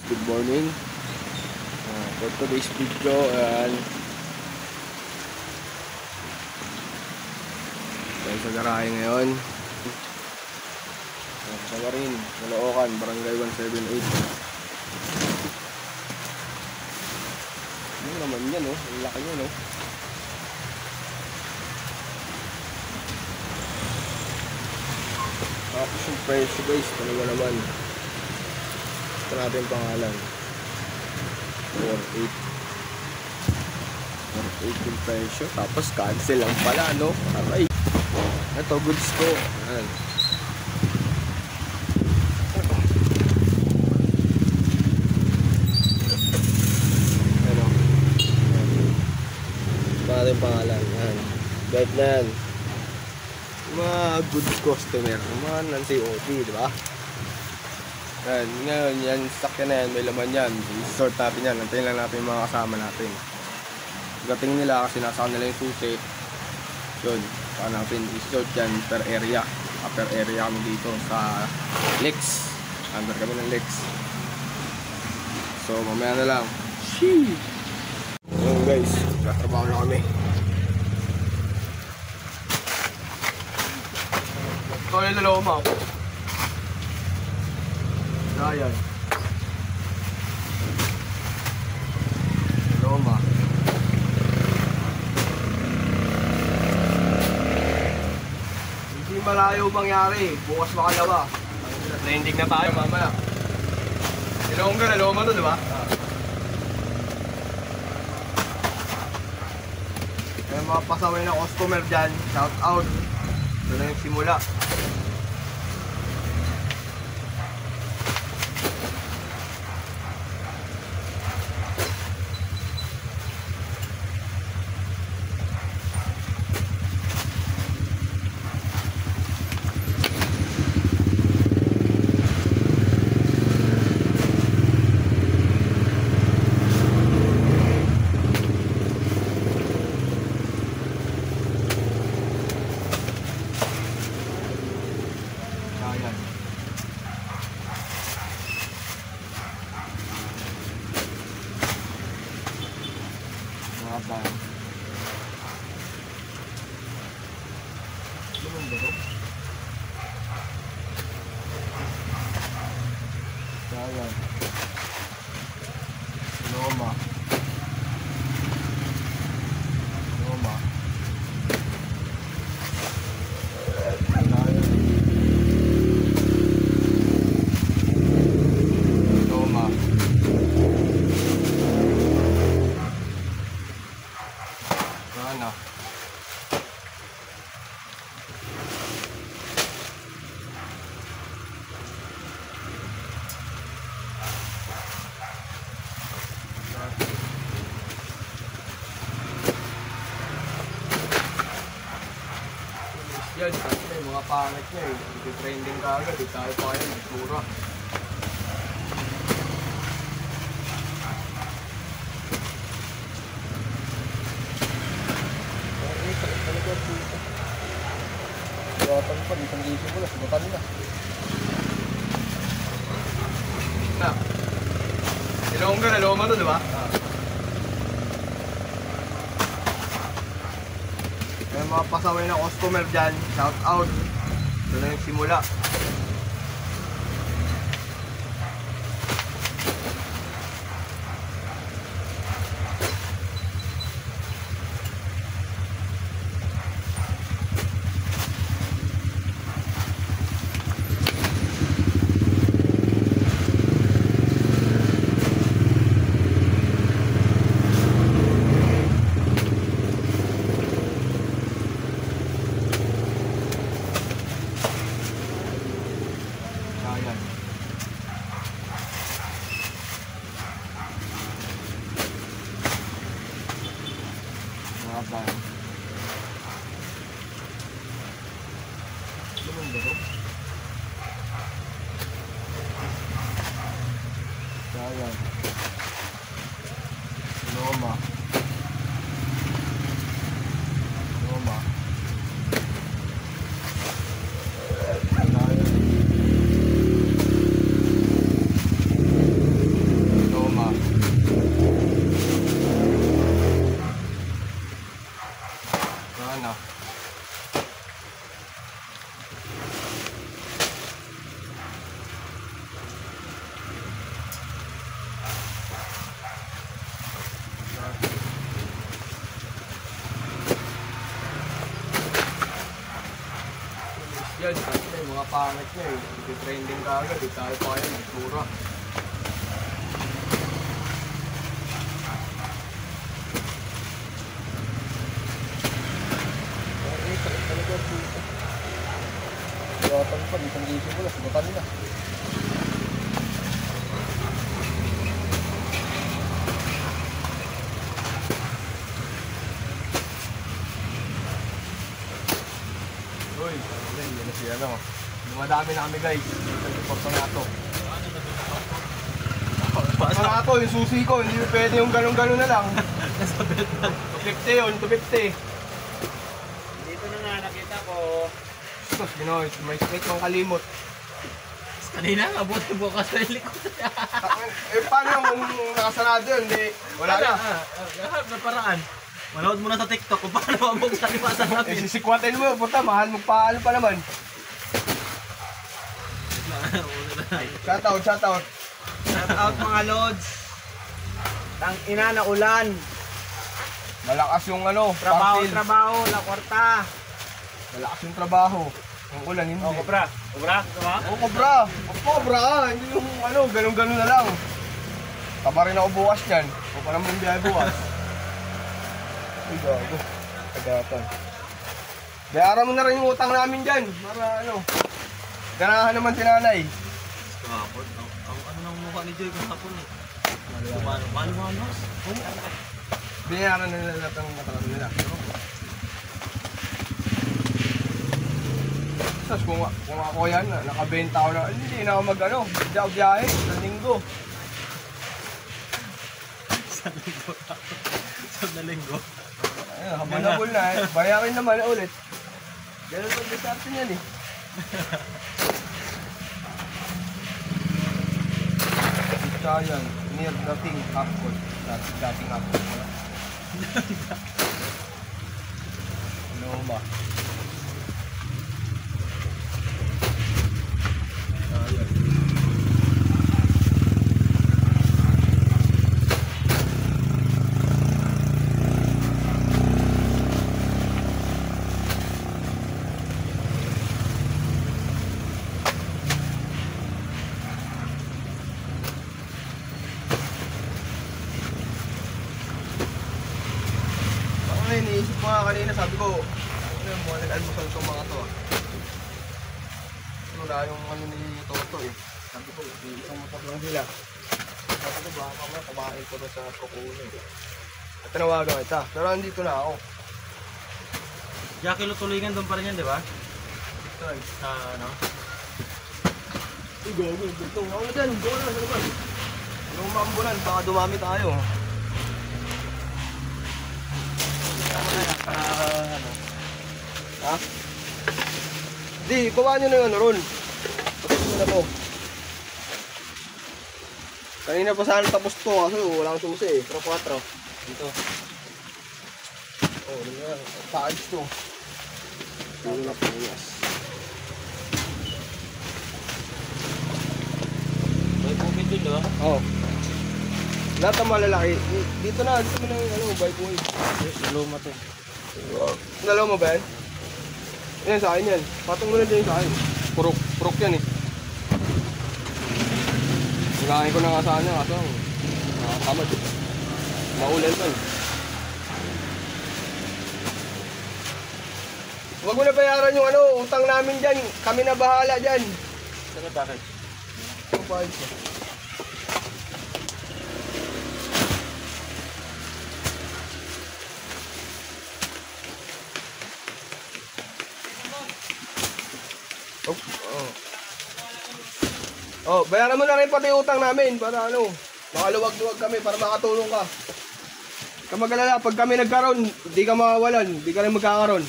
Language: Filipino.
good morning. For today's video, tayo sa garahe ngayon. Sa Marin, Caloocan, Barangay 178. Ano naman yan, oh? Ang laki yan, oh. Tapos yung presyo guys, talaga naman. Ito natin yung pangalan. 4.8 yung presyo. Tapos cancel lang pala, no? Aray. Ito, goods ko. Ayan. Ano? Ito natin yung pangalan. Ayan. Guide na yan. Mga goods customer. Mga non-COD, diba? Ayan, ngayon, yan, sakyan na yan, may laman yan. I-sort natin yan, nantayin lang natin yung mga kasama natin. Gating nila kasi nasa kanila yung susi. Yun, saka natin i-sort yan per area. Per area kami dito sa Lex. Under kami ng Lex. So, mamaya na lang. Sheesh! Ayan guys, katrabaho na kami. Ito yung dalawa mo. Ayan. Loma. Hindi malayo mangyari. Bukas makalawa. Trending na tayo mamaya. Ilongga na loma to, diba? May mga pasaway na customer dyan. Shout out. Ito na yung simula. Ayan. Loma. Loma. Loma. Sana. Yan, kasi may mga pangit niya eh. Hindi trending ka agad, tayo pa kayo, nagsura. Talaga dito. Sugatan pa, ditang dito mo na, sugatan na. Na. Ilongga na loma to, diba? May mga pasaway na customer dyan, shout out. Ito na yung simula. Ayan. Loma. Loma. pangit niya eh. Hindi trending ka agad, di tayo pa yun, nagtura. Okay, sakit talaga dito. Suwatan pa, isang gising ko na, subutan nila. Uy, yan na siya ano. Dumadami na kami guys. Nag-report na ito. Para ito, yung susi ko, hindi pwede yung galong-galong na lang. 250 yun, 250. Dito na nga nakita ko. Sus, ginoy, may sakit ng kalimot. Kanina nga, buti bukas sa likod. Paano kung nakasarado yun? Hindi, wala na. Lahat na paraan. Manood mo na sa TikTok kung paano mabuksan yung masa namin. Sisikwatin mo, puta, mahal mo pa, ano pa naman. Shoutout. Shout out mga lods. Tang ina na ulan. Malakas yung ano, Trabaho, parcel. trabaho, la kwarta. Malakas yung trabaho. Yung ulan, hindi. Oh, Cobra. Cobra? Cobra? Oo, Cobra. Cobra ka. Hindi yung ano, ganun-ganun na lang. Taba rin ako bukas yan. O pa naman biyahe bukas. Ay, gago. Kagatan. Bayaran mo na rin yung utang namin dyan. Para ano. Ganahan naman si nanay. Kahapon. Ang ano ng mukha ni Joy kahapon eh. Malumanos. Binayaran na nila lahat ng matarado nila. Tapos kung ako yan, nakabenta ako na, hindi na ako mag-ano, hindi ako biyahe, sa linggo. Sa linggo. Ayun, habol-habol na eh. Bayarin naman ulit. Ganun pag disarte niyan eh. Giant, near dating apple. Dating apple. Ano ba? Iniisip ko nga kanina, sabi ko, ano yung mga nag-almusal itong mga to ah. Wala yung ano ni Toto eh. Sabi ko, isang motor lang sila. Sabi ko, baka mamaya kumain ko na sa kukunin eh. At tinawagan kita, pero andito na ako. Jackie Lutulingan doon pa rin yan, di ba? Ito eh. Ano? Uy, gago, dito. Ako na dyan, gawa na, sa naman. Yung maambulan, baka dumami tayo. Ano? Ha? Di, baba nyo na yung ano ron. Tapos mo na to. Kanina pa sana tapos to kasi walang susi eh. Pro 4. Dito. Oh, ano yan? Pads to. Puro na punas. May bukid dun, di ba? Oh. Lahat ng malalaki. Dito na yung ano, bike boy. Luma to. Nalaw mo ba yan? Yan sa akin yan. Patong mo na din sa akin. Purok yan eh. Nagahin ko na nga sana kaso nakakamad eh. Maulan pa eh. Huwag mo na bayaran yung ano, utang namin dyan. Kami na bahala dyan. Saka bakit? Ang bayad ko. Oh, bayaran mo na rin pati utang namin para ano, makaluwag-luwag kami para makatulong ka. Kamagalala, pag kami nagkaroon, hindi ka mawawalan, hindi ka rin magkakaroon.